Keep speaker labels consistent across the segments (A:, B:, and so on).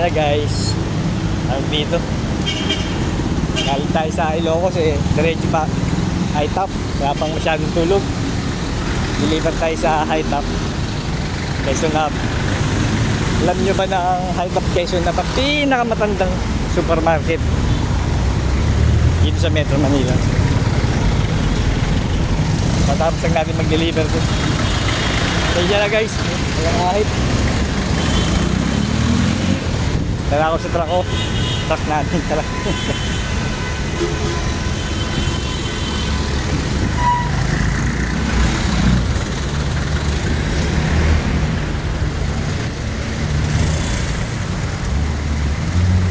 A: Ayan na guys, dito galing tayo sa Ilocos diretso pa high top, wala pang masyadong tulog. Deliver tayo sa high top Quezon Hub. Alam nyo ba na ang high top Quezon Hub pinakamatandang supermarket dito sa Metro Manila? Matapos lang natin mag-deliver ko. Kaya na guys, walang kahit tara ako sa truck ko. Truck natin tara.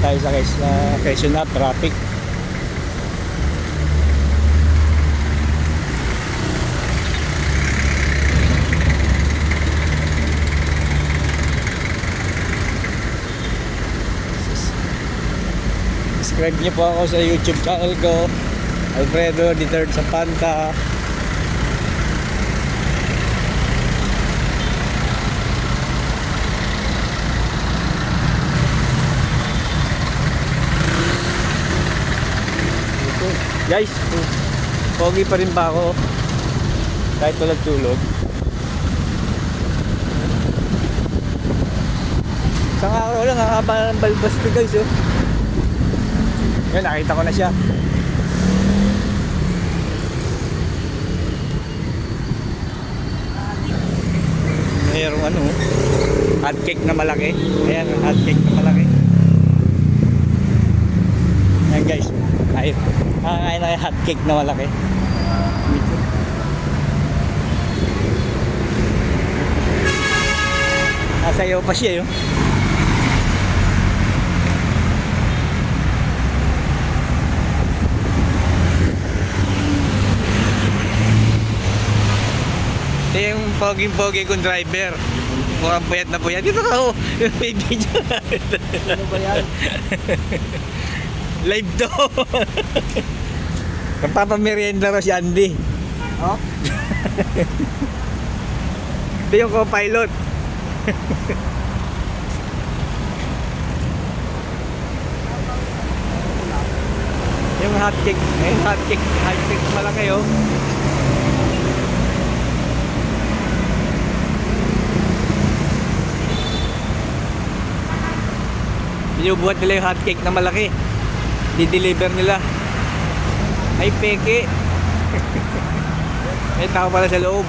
A: Tayo sa Quezon Hub, traffic. Subscribe niyo po ako sa YouTube channel ko, Alfredo the Third Zapanta. Guys, pogi pa rin ba ako kahit walang tulog? Isang araw lang, ang haba ng balbas ko guys oh. Yan, nakita ko na siya. Mayroong ano, hot cake na malaki. Ayan, hot cake na malaki. Ayan guys, ayun. Ayun na hot cake na malaki. Nasayaw pa siya yun. Ito yung poging-pogi kong driver. Mukhang puyat na puyat. Dito ka oh. May video na. Ano ba yan? Live to. Nagpapamerienda ro si Andy. Oh? Ito yung co-pilot. Yung hot cake. Eh, hot cake malaki oh. Binubuhat nila yung hotcake na malaki. Di-deliver nila. Ay peke. May tao pala sa loob.